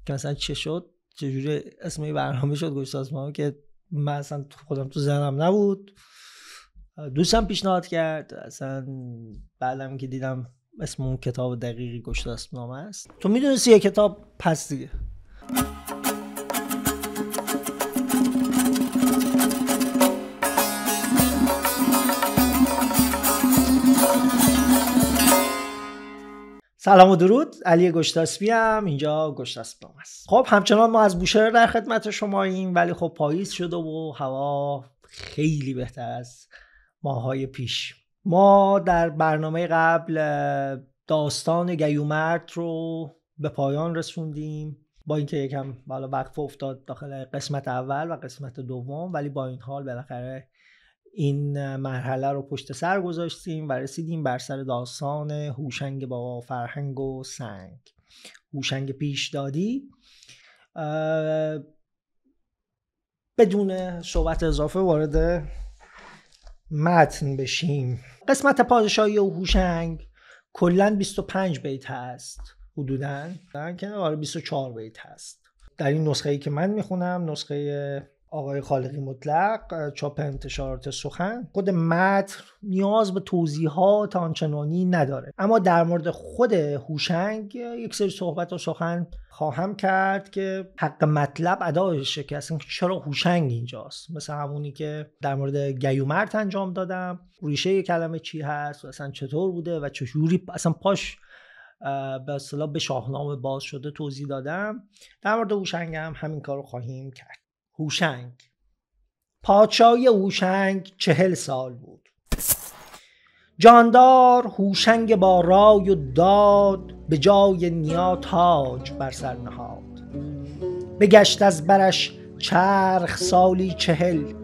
که مثلا چه شد، چجوری اسم برنامه شد گوشت آسمانی که من اصلا خودم تو ذهنم نبود. دوستم پیشنهاد کرد، اصلا بعدم که دیدم اسم اون کتاب دقیقی گوشت آسمانی است. تو میدونستی یه کتاب پس دیگه. سلام و درود، علی گشتاسبی ام، اینجا گشتاسبی است. خب همچنان ما از بوشهر در خدمت شماییم، ولی خب پاییز شده و هوا خیلی بهتر از ماهای پیش. ما در برنامه قبل داستان گیومرد رو به پایان رسوندیم، با اینکه یکم بالا وقفه افتاد داخل قسمت اول و قسمت دوم، ولی با این حال بالاخره این مرحله رو پشت سر گذاشتیم و رسیدیم بر سر داستان هوشنگ با فرهنگ و سنگ، هوشنگ پیشدادی. بدون صحبت اضافه وارد متن بشیم. قسمت پادشاهی و هوشنگ کلاً 25 بیت هست حدوداً، که 24 بیت هست. در این نسخه‌ای که من میخونم، نسخه آقای خالقی مطلق، چاپ انتشارات سخن، خود متن نیاز به توضیحات آنچنانی نداره، اما در مورد خود هوشنگ یک سری صحبت و سخن خواهم کرد که حق مطلب ادایشه، که اصلا چرا هوشنگ اینجاست. مثل همونی که در مورد گیومرد انجام دادم، ریشه کلمه چی هست و اصلا چطور بوده و چجوری اصلا پاش به اصطلاح به شاهنامه باز شده توضیح دادم. در مورد هوشنگ هم همین کارو خواهیم کرد. هوشنگ. پادشاهی هوشنگ 40 سال بود. جاندار هوشنگ با رای و داد، به جای نیا تاج بر سر نهاد. بگشت از برش چرخ سالی 40،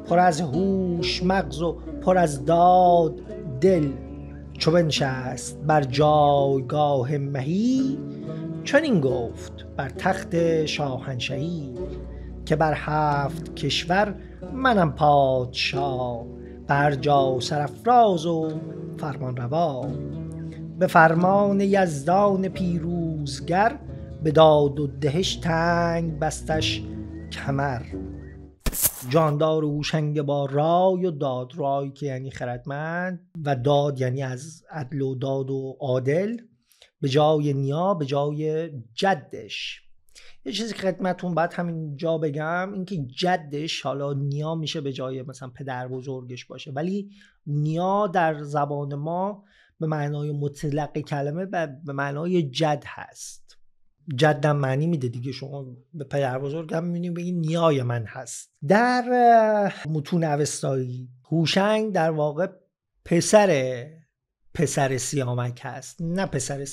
پر از هوش مغز و پر از داد دل. چو بنشست بر جایگاه مهی، چنین گفت بر تخت شاهنشهی. که بر 7 کشور منم پادشاه، بر جا سرافراز و فرمان روا. به فرمان یزدان پیروزگر، به داد و دهش تنگ بستش کمر. جاندار هوشنگ با رای و داد، رای که یعنی خردمند و داد یعنی از عدل و داد و عادل، به جای نیا به جای جدش. یه چیزی که خدمتون بعد همین جا بگم، اینکه جدش، حالا نیا میشه به جای مثلا پدر بزرگش باشه، ولی نیا در زبان ما به معنای مطلق کلمه به معنای جد هست. جدم معنی میده دیگه، شما به پدر بزرگ هم میبینید بگید نیای من هست. در متون اوستایی هوشنگ در واقع پسر سیامک هست، نه پسر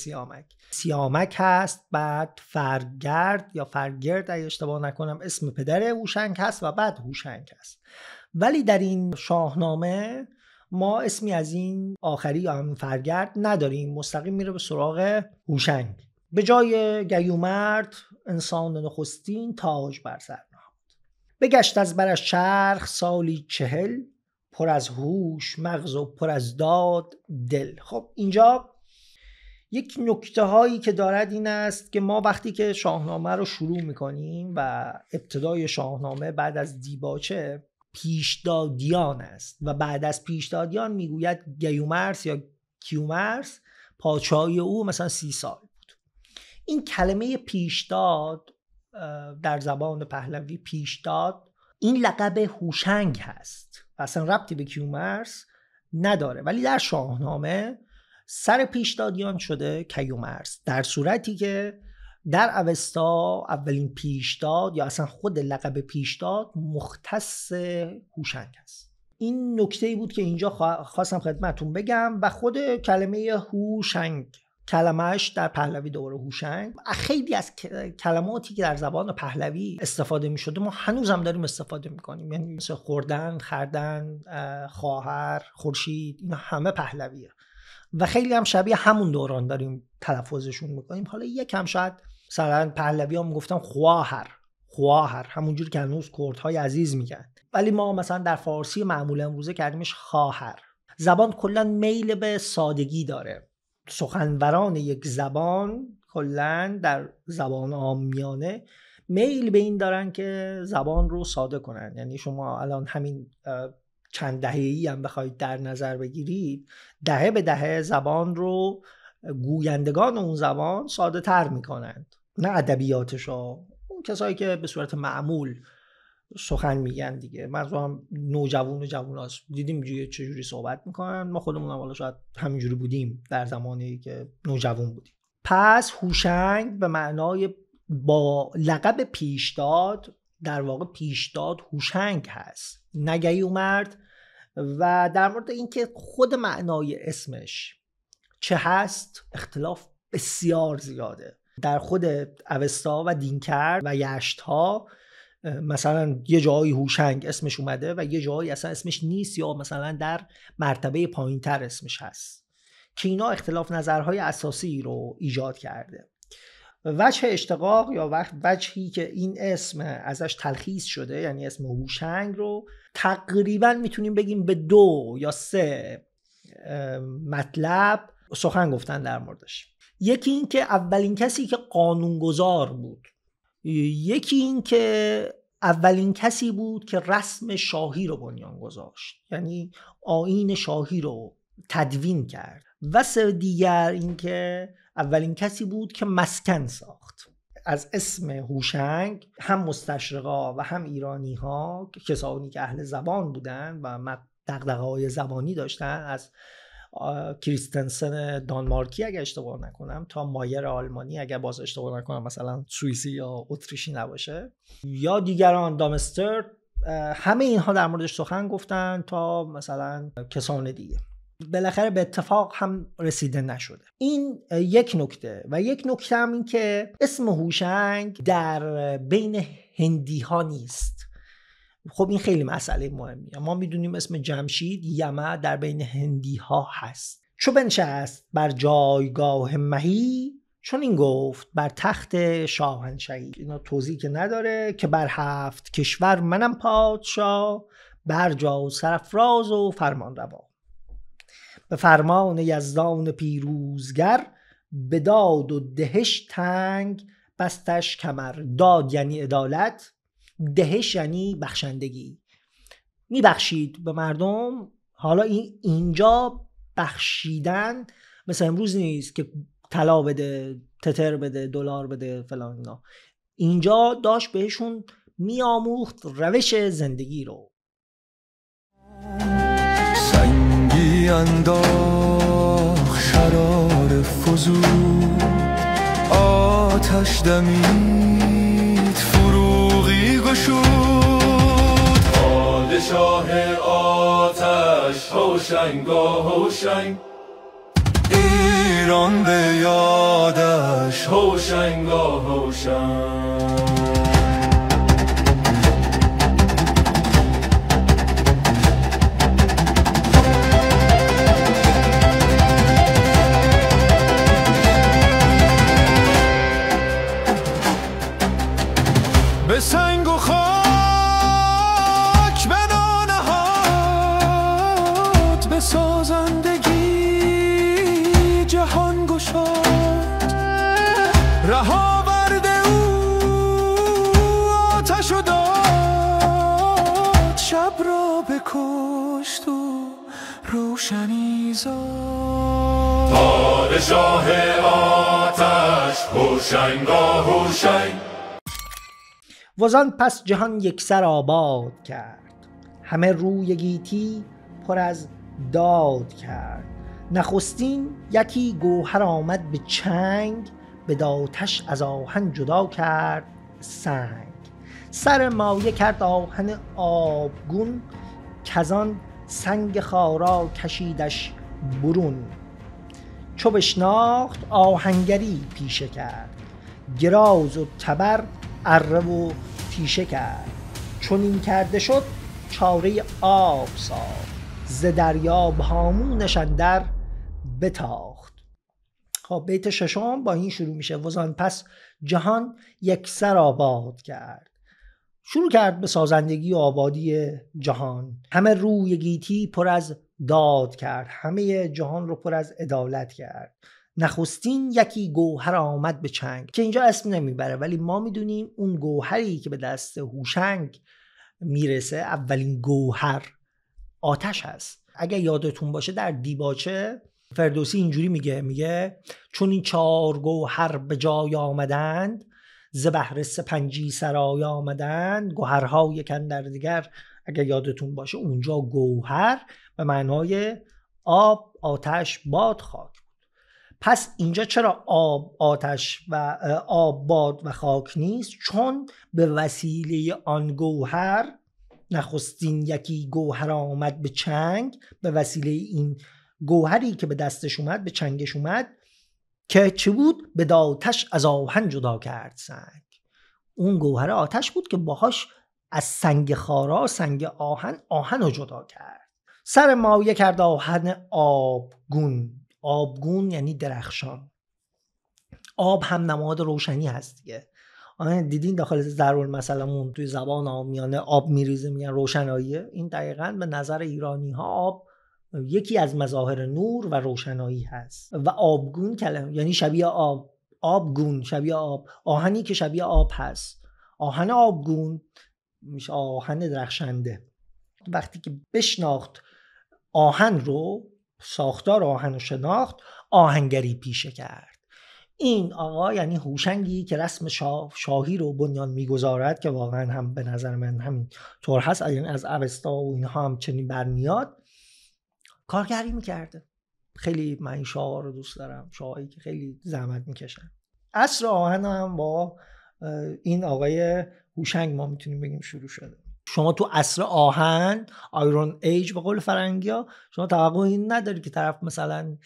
سیامک هست، بعد فرگرد یا فرگرد اگه اشتباه نکنم اسم پدر هوشنگ هست و بعد هوشنگ هست. ولی در این شاهنامه ما اسمی از این آخری یا همین فرگرد نداریم، مستقیم میره به سراغ هوشنگ. به جای گیومرد انسان نخستین تاج بر سر نهاد. بگشت از برش چرخ سالی 40، پر از هوش مغز و پر از داد دل. خب اینجا یک نکته هایی که دارد این است که ما وقتی که شاهنامه رو شروع میکنیم و ابتدای شاهنامه بعد از دیباچه پیشدادیان است و بعد از پیشدادیان میگوید گیومرث یا کیومرث پادشاهی او مثلا 30 سال بود. این کلمه پیشداد در زبان پهلوی پیشداد این لقب هوشنگ هست، اصلا ربطی به کیومرث نداره، ولی در شاهنامه سر پیشدادیان شده کیومرث، در صورتی که در اوستا اولین پیشداد یا اصلا خود لقب پیشداد مختص هوشنگ هست. این نکته‌ای بود که اینجا خواستم خدمتتون بگم. و خود کلمه هوشنگ، کلمه‌اش در پهلوی دوره هوشنگ، خیلی از کلماتی که در زبان پهلوی استفاده می‌شده ما هنوز هم داریم استفاده می‌کنیم، یعنی مثل خوردن، خردن، خواهر، خورشید، اینا همه پهلویه و خیلی هم شبیه همون دوران داریم تلفظشون می‌کنیم. حالا یکم شاید مثلا پهلوی‌ها میگفتن خواهر، همونجوری که هنوز کردهای عزیز میگن، ولی ما مثلا در فارسی معمول امروزه کردیمش خواهر. زبان کلا میل به سادگی داره. سخنوران یک زبان کلن در زبان عامیانه میل به این دارن که زبان رو ساده کنن. یعنی شما الان همین چند دهه‌ای هم بخواید در نظر بگیرید، دهه به دهه زبان رو گویندگان اون زبان ساده تر میکنند، نه ادبیاتشو، اون کسایی که به صورت معمول سخن میگن دیگه. منظورم نوجوان و جواناست، دیدیم چجوری صحبت میکنن، ما خودمون هم حالا شاید همینجوری بودیم در زمانی که نوجوان بودیم. پس هوشنگ به معنای با لقب پیشداد، در واقع پیشداد هوشنگ هست، نگهی اومد. و در مورد اینکه خود معنای اسمش چه هست اختلاف بسیار زیاده. در خود اوستا و دینکر و یشت‌ها مثلا یه جایی هوشنگ اسمش اومده و یه جایی اصلا اسمش نیست، یا مثلا در مرتبه پایین‌تر اسمش هست، که اینا اختلاف نظرهای اساسی رو ایجاد کرده. وجه اشتقاق یا وجهی که این اسم ازش تلخیص شده، یعنی اسم هوشنگ رو تقریبا میتونیم بگیم به 2 یا 3 مطلب سخن گفتن در موردش. یکی این که اولین کسی که قانونگذار بود، یکی این که اولین کسی بود که رسم شاهی رو بنیان گذاشت، یعنی آیین شاهی رو تدوین کرد، و دیگر این که اولین کسی بود که مسکن ساخت. از اسم هوشنگ هم مستشرقا و هم ایرانی ها، کسانی که اهل زبان بودن و دغدغه‌های زبانی داشتن، از کریستنسن دانمارکی اگه اشتباه نکنم تا مایر آلمانی اگه باز اشتباه نکنم مثلا سوئیسی یا اتریشی نباشه، یا دیگران دامستر، همه اینها در موردش سخن گفتن تا مثلا کسان دیگه. بالاخره به اتفاق هم رسیده نشده. این یک نکته. و یک نکته هم این که اسم هوشنگ در بین هندی ها نیست. خب این خیلی مسئله مهمیه. ما میدونیم اسم جمشید یمه در بین هندی ها هست. چو بنشست بر جایگاه مهی، چون این گفت بر تخت شاهنشهی. اینا توضیح که نداره که بر 7 کشور منم پادشاه، بر جا سرفراز و فرمان روا. به فرمان یزدان پیروزگر، به داد و دهش تنگ بستش کمر. داد یعنی عدالت، دهش یعنی بخشندگی، میبخشید به مردم. حالا اینجا بخشیدن مثل امروز نیست که طلا بده، تتر بده، دلار بده، فلان اینا. اینجا داشت بهشون میآموخت روش زندگی رو. سنگی انداخت شرار فزود، آتش دمید فروغی گشود. پادشاه آتش هوشنگا هوشنگ، ایران به یادش هوشنگا هوشنگ. به سنگ و خاک بنا نهاد، به سازندگی جهان گشاد. رهاورد او آتش و داد، شب را بکشت و روشنی زاد. پادشاه آتش هوشنگا هوشنگ. وزان پس جهان یکسر آباد کرد، همه روی گیتی پر از داد کرد. نخستین یکی گوهر آمد به چنگ، به داتش از آهن جدا کرد سنگ. سر مایه کرد آهن آبگون، کزان سنگ خارا کشیدش برون. چو بشناخت آهنگری پیشه کرد، گراز و تبر اره و تیشه کرد. چون این کرده شد چاره آب ساخت، ز دریاب هامونش اندر بتاخت. خب بیت ششم با این شروع میشه: وزان پس جهان یکسر آباد کرد. شروع کرد به سازندگی و آبادی جهان. همه روی گیتی پر از داد کرد، همه جهان رو پر از عدالت کرد. نخستین یکی گوهر آمد به چنگ، که اینجا اسم نمیبره ولی ما میدونیم اون گوهری که به دست هوشنگ میرسه، اولین گوهر آتش هست. اگه یادتون باشه در دیباچه فردوسی اینجوری میگه چون این 4 گوهر به جای آمدند، ز بهر سپنجی سرای آمدند. گوهرها یک اندر دگر، اگه یادتون باشه اونجا گوهر به معنای آب، آتش، باد، خاک. پس اینجا چرا آب، آتش و آب، باد و خاک نیست؟ چون به وسیله آن گوهر نخستین یکی گوهر آمد به چنگ، به وسیله این گوهری که به دستش اومد، به چنگش اومد، که چه بود؟ به آتش از آهن جدا کرد سنگ. اون گوهر آتش بود که باهاش از سنگ خارا، سنگ آهن رو جدا کرد. سر مایه کرد آهن آبگون. آبگون یعنی درخشان. آب هم نماد روشنی هست دیگه. دیدین داخل ضرب‌المثلمون توی زبان عامیانه آب میریزه میگن روشناییه. این دقیقاً به نظر ایرانی ها آب یکی از مظاهر نور و روشنایی هست. و آبگون کلمه یعنی شبیه آب. آبگون شبیه آب. آهنی که شبیه آب هست. آهن آبگون میشه آهن درخشنده. وقتی که بشناخت آهن رو، ساختار آهن رو شناخت، آهنگری پیشه کرد. این آقا یعنی هوشنگی که رسم شاهی رو بنیان میگذارد، که واقعا هم به نظر من همین طور هست، یعنی از اوستا و اینها هم چنین برمیاد، کارگری میکرده. خیلی من این شاه رو دوست دارم، شاهی که خیلی زحمت میکشن. عصر آهن هم با این آقای هوشنگ ما میتونیم بگیم شروع شده. شما تو عصر آهن، آیرون ایج به قول فرنگی ها، شما توقع این نداری که طرف مثلا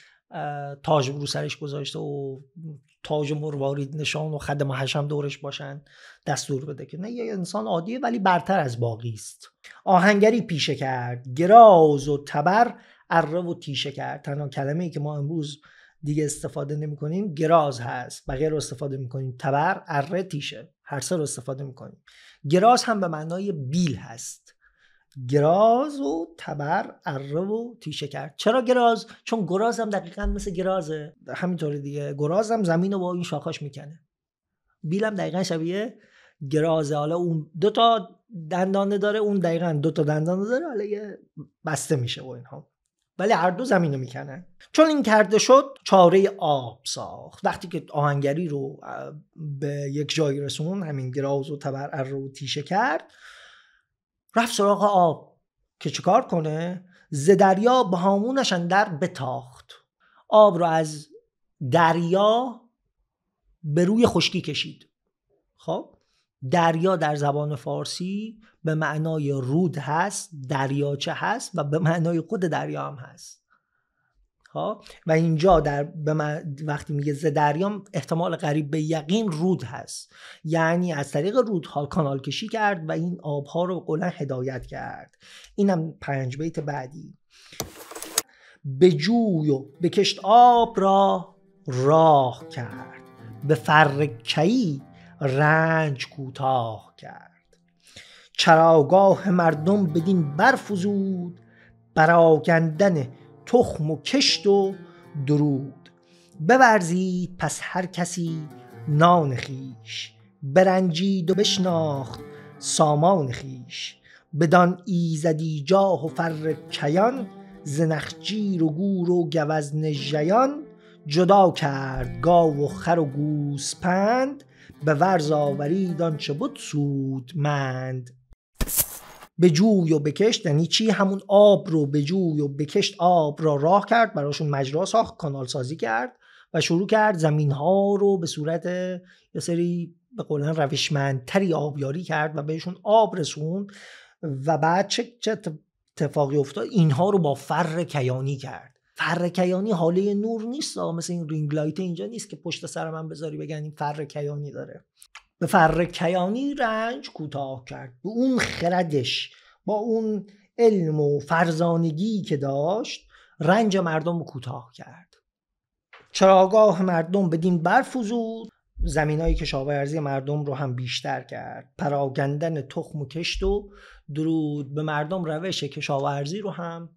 تاج رو سرش گذاشته و تاج مروارید نشان و خدم و حشم دورش باشن دستور بده، که نه، یه انسان عادیه ولی برتر از باقی است. آهنگری پیشه کرد، گراز و تبر اره و تیشه کرد. تنها کلمه‌ای که ما امروز دیگه استفاده نمی‌کنیم گراز هست، بقیه رو استفاده می‌کنیم تبر، اره، تیشه، هر سه رو استفاده می‌کنیم. گراز هم به معنای بیل هست. گراز و تبر، اره و تیشه کرد. چرا گراز؟ چون گراز هم دقیقاً مثل گرازه، همینطوری دیگه. گراز هم زمین رو با این شاخاش میکنه. بیل هم دقیقاً شبیه گرازه. حالا اون 2 تا دندانه داره، اون دقیقاً 2 تا دندانه داره، حالا یه بسته میشه و اینها، ولی هر دو زمین رو میکنن. چون این کرده شد چاره آب ساخت. وقتی که آهنگری رو به یک جایی رسون، همین گراز و تبر، اره و تیشه کرد، رفت سراغ آب که چیکار کنه؟ ز دریا به هامونش اندر بتاخت. آب رو از دریا به روی خشکی کشید. خب دریا در زبان فارسی به معنای رود هست، دریاچه هست و به معنای خود دریا هم هست. و اینجا وقتی میگه ز دریا، احتمال قریب به یقین رود هست، یعنی از طریق رودها کانال کشی کرد و این آبها رو قلن هدایت کرد. اینم 5 بیت بعدی. به جوی و بکشت آب را راه کرد، به فرکی رنج کوتاه کرد. چراگاه مردم بدین برفزود، براگندن تخم و کشت و درود. بورزید پس هر کسی نان خیش، برنجید و بشناخت سامان خیش. بدان ایزدی جاه و فر کیان، ز نخجیر و گور و گوزن ژیان. جدا کرد گاو و خر و گوسپند، به ورز آورید آنچه بود سودمند. به جوی و بکشت یعنی چی؟ همون آب رو به جوی و بکشت، آب را راه کرد، براشون مجرا ساخت، کانال سازی کرد و شروع کرد زمین ها رو به صورت یه سری به قولن روشمندتری آبیاری کرد و بهشون آب رسوند. و بعد چه اتفاقی افتاد؟ اینها رو با فر کیانی کرد. فر کیانی حاله نور نیست، مثل این رینگ لایت اینجا نیست که پشت سر من بذاری بگن این فر کیانی داره. به فر کیانی رنج کوتاه کرد. به اون خردش، با اون علم و فرزانگی که داشت، رنج مردم رو کوتاه کرد. چراگاه مردم بدین برفزود، زمینای کشاورزی مردم رو هم بیشتر کرد. پراگندن تخم و کشت و درود، به مردم روش کشاورزی رو هم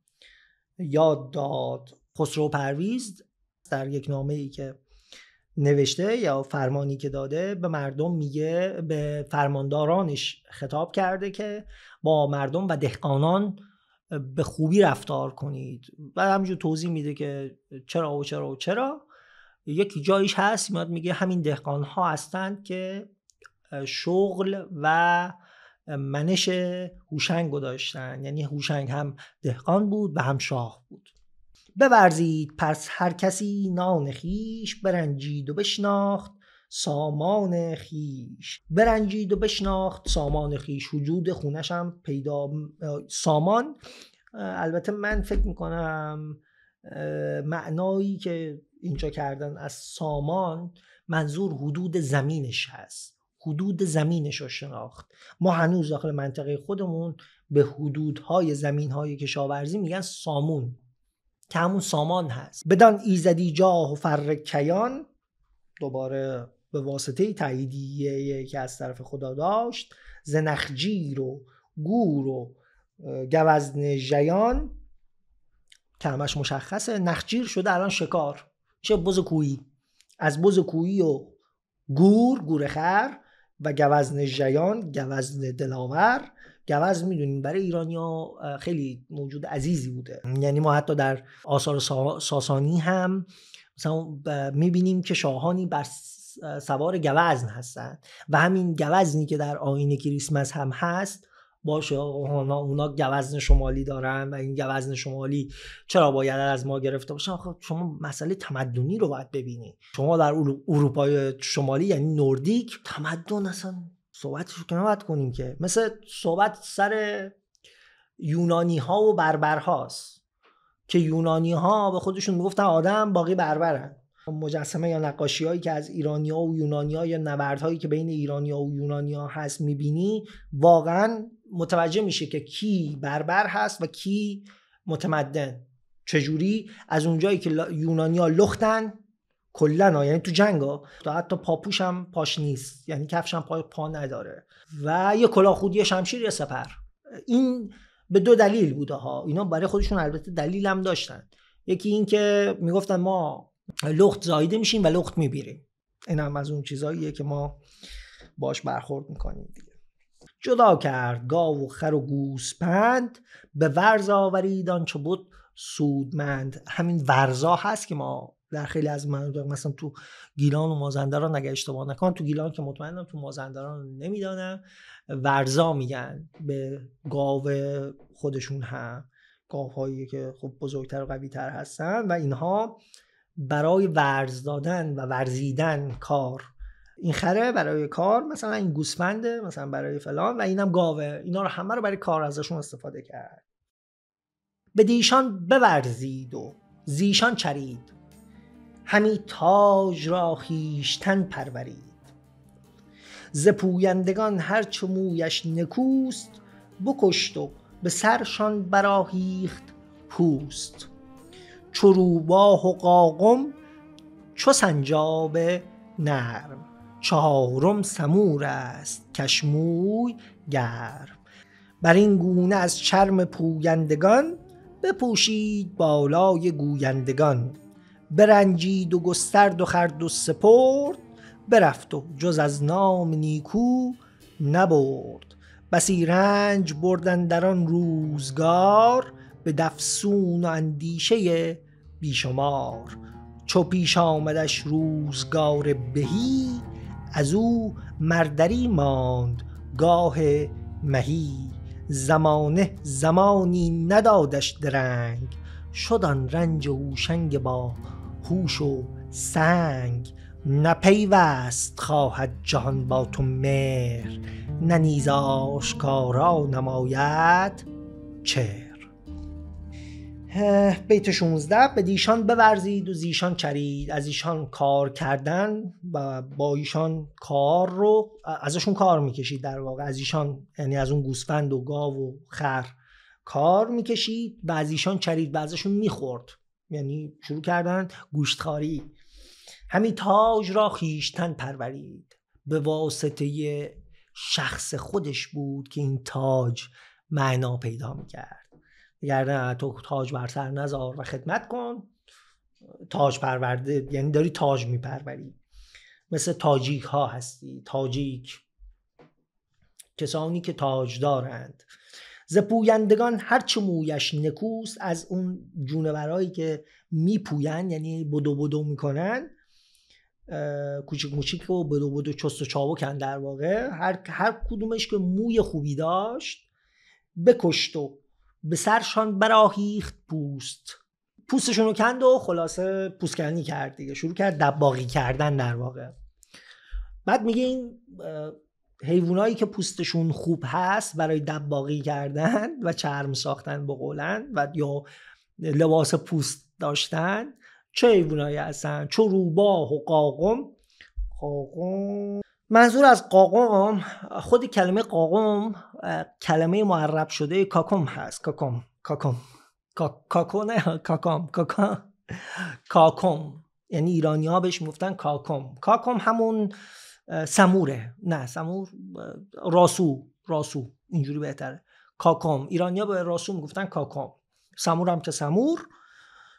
یاد داد. خسرو پرویز در یک نامه‌ای که نوشته یا فرمانی که داده به مردم میگه، به فرماندارانش خطاب کرده که با مردم و دهقانان به خوبی رفتار کنید و همینجور توضیح میده که چرا و چرا و چرا. یکی جایش هست میاد میگه همین دهقان ها هستند که شغل و منش هوشنگ رو داشتن، یعنی هوشنگ هم دهقان بود و هم شاه بود. بورزید پس هر کسی نان خیش، برنجید و بشناخت سامان خیش. برنجید و بشناخت سامان خیش، وجود خونش هم پیدا. سامان البته من فکر میکنم معنایی که اینجا کردن از سامان منظور حدود زمینش هست، حدود زمینش رو شناخت. ما هنوز داخل منطقه خودمون به حدودهای زمینهای کشاورزی میگن سامون که همون سامان هست. بدان ایزدی جاه و فر کیان، دوباره به واسطه تاییدیه که از طرف خدا داشت، ز نخجیر و گور و گوزن ژیان که همش مشخصه. نخجیر شده الان شکار، چه بز کویی، از بز کویی و گور خر و گوزن ژیان گوزن دلاور. گوزن میدونین برای ایرانیا خیلی موجود عزیزی بوده، یعنی ما حتی در آثار ساسانی هم مثلا میبینیم که شاهانی بر سوار گوزن هستن و همین گوزنی که در آیین کریسمس هم هست باشه اونا گوزن شمالی دارن و این گوزن شمالی چرا باید از ما گرفته باشه؟ آخه شما مسئله تمدنی رو باید ببینید. شما در اروپای شمالی یعنی نوردیک تمدن اصلا صحبتشو که نباید کنیم که مثل صحبت سر یونانی ها و بربر هاست که یونانی ها به خودشون میگفتن آدم باقی بربرن. مجسمه یا نقاشی هایی که از ایرانی ها و یونانی ها یا نبردهایی که بین ایرانی ها و یونانی ها هست میبینی، واقعا متوجه میشه که کی بربر هست و کی متمدن. چجوری؟ از اونجایی که یونانی ها لختن کلن، یعنی تو جنگ ها حتی پاپوش هم پاش نیست، یعنی کفش هم پا نداره و یه کلاهخود، یه شمشیر، یه سپر. این به دو دلیل بوده ها. اینا برای خودشون البته دلیل هم داشتن. یکی این که میگفتن ما لخت زایده میشیم و لخت میبیریم. این هم از اون چیزاییه که ما باش برخورد میکنیم دیگه. جدا کرد گاو و خر و گوسپند، به ورز آورید آنچه بود سودمند. همین ورزا هست که ما در خیلی از مناطق مثلا تو گیلان و مازندران اگه اشتباه نکنم، تو گیلان که مطمئنم، تو مازندران نمیدانم، ورزا میگن به گاو خودشون هم، گاوهایی که خب بزرگتر و قوی‌تر هستن و اینها برای ورز دادن و ورزیدن کار. این خره برای کار، مثلا این گوسفنده مثلا برای فلان و اینم گاوه. اینا رو همه رو برای کار ازشون استفاده کرد. به دیشان بورزید و زیشان چرید، همی تاج را خویشتن پرورید. ز پویندگان هر چه مویش نکوست، بکشت و به سرشان براهیخت پوست. چو روباه و قاقم چو سنجاب نرم، چهارم سمور است کشموی گرم. بر این گونه از چرم پویندگان، بپوشید بالای گویندگان. برنجید و گسترد و خرد و سپرد، برفت و جز از نام نیکو نبرد. بسی رنج بردن در آن روزگار، به دفسون و اندیشه بیشمار. چو پیش آمدش روزگار بهی، از او مردری ماند گاه مهی. زمانه زمانی ندادش درنگ، شد آن رنج هوشنگ با هوش و سنگ. نپیوست خواهد جهان با تو مهر، نه نیز آشکارا نماید چهر. بیت 16. به دیشان بورزید و زیشان چرید. از ایشان کار کردن و با ایشان کار رو ازشون کار میکشید. در واقع از ایشان یعنی از اون گوسفند و گاو و خر کار میکشید و از ایشان چرید و ازشون میخورد، یعنی شروع کردن گوشتخواری. همی تاج را خویشتن پرورید. به واسطه شخص خودش بود که این تاج معنا پیدا میکرد. گردن تو تاج بر سر نزار و خدمت کن، تاج پرورده، یعنی داری تاج میپروری. مثل تاجیک ها هستی، تاجیک کسانی که تاج دارند. ز پویندگان هرچه مویش نکوست، از اون جونورایی که میپوین یعنی بدو بدو میکنن، کوچیک موچیک و بدو بدو چست و چابکن در واقع، هر کدومش که موی خوبی داشت بکشت و به سرشان براهیخت پوستشون رو کند و خلاصه پوستکنی کرد دیگه، شروع کرد دباغی کردن در واقع. بعد میگه این حیوانایی که پوستشون خوب هست برای دباغی کردن و چرم ساختن بقولن و یا لباس پوست داشتن، چه حیوانایی هستن؟ چو روباه و قاقم. منظور از قاقم، خود کلمه قاقم کلمه معرب شده کاکم هست. کاکم یعنی ایرانی ها بهش میگفتن کاکم همون سموره، نه سمور، راسو اینجوری بهتره. کاکم ایرانی ها به راسو میگفتن کاکم. سمور هم که سمور،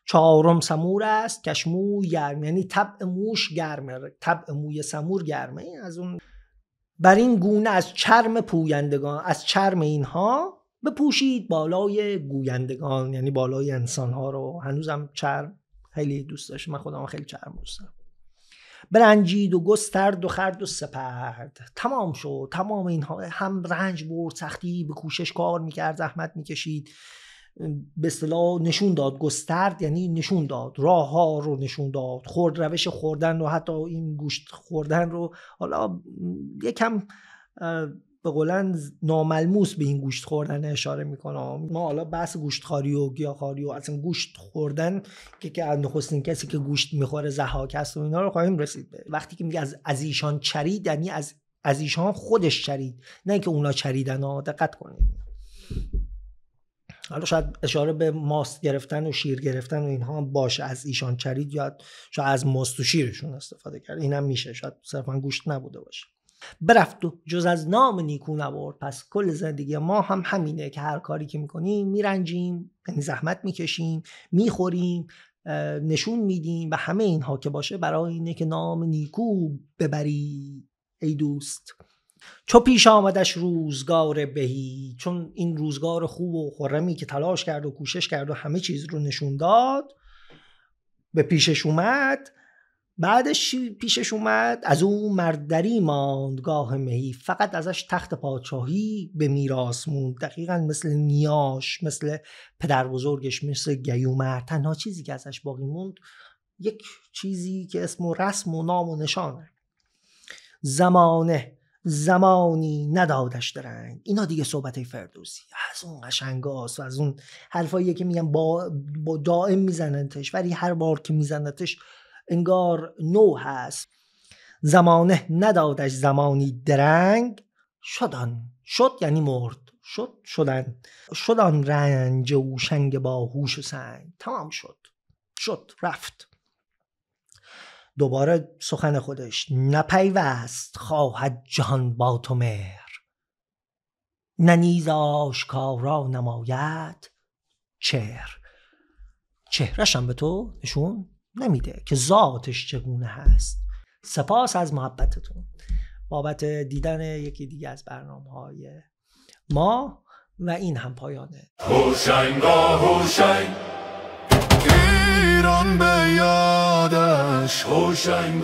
چهارم سمور است کشمو گرم، یعنی طبع موش گرمه، طبع موی سمور گرمه. از اون بر این گونه از چرم پویندگان، از چرم اینها بپوشید بالای گویندگان، یعنی بالای انسان ها رو. هنوزم چرم خیلی دوست داشتم، من خودم خیلی چرم دوست دارم. برنجید و گسترد و خرد و سپرد. تمام شد، تمام اینها. هم رنج برد، سختی به کوشش کار میکرد، زحمت میکشید، به اصطلاح نشون داد. گسترد یعنی نشون داد، راه ها رو نشون داد، خورد روش خوردن و حتی این گوشت خوردن رو. حالا یکم به قولن ناملموس به این گوشت خوردن اشاره میکنم. ما حالا بحث گوشتخواری و گیاهخواری و اصلا گوشت خوردن که نخستین کسی که گوشت میخوره ضحاک است و اینا رو خواهیم رسید به. وقتی که میگه از ایشان چرید، یعنی از ایشان خودش چرید، نه که اونا چریدن ها. دقت کنید. حالا شاید اشاره به ماست گرفتن و شیر گرفتن و اینها باشه، از ایشان چرید، یا شاید از ماست و شیرشون استفاده کرد، اینم میشه، شاید صرفا گوشت نبوده باشه. برفت و جز از نام نیکو نبرد. پس کل زندگی ما هم همینه که هر کاری که میکنیم میرنجیم، یعنی زحمت میکشیم، میخوریم، نشون میدیم و همه اینها که باشه برای اینه که نام نیکو ببری ای دوست. چو پیش آمدش روزگار بهی، چون این روزگار خوب و خرمی که تلاش کرد و کوشش کرد و همه چیز رو نشون داد به پیشش اومد، بعدش پیشش اومد از اون مردری ماندگاه مهی، فقط ازش تخت پادشاهی به میراث موند. دقیقاً مثل نیاش، مثل پدر بزرگش، مثل گیومرد، تنها چیزی که ازش باقی موند یک چیزی که اسم و رسم و نام و نشانه. زمانی ندادش درنگ. اینا دیگه صحبت فردوسی، از اون قشنگاست و از اون حرفاییه که میگن با دائم میزننتش، ولی هر بار که میزننتش انگار نو هست. زمانه ندادش زمانی درنگ، شد یعنی مرد، شدن رنج و شنگ با هوش و سنگ. تمام شد رفت. دوباره سخن خودش، نپیوست خواهد جهان با تو مهر، نه نیز آشکارا نماید چهرش هم به تو نشون نمیده که ذاتش چگونه هست. سپاس از محبتتون بابت دیدن یکی دیگه از برنامه‌های ما و این هم پایانه. هوشنگ ایران به یادش، هوشنگ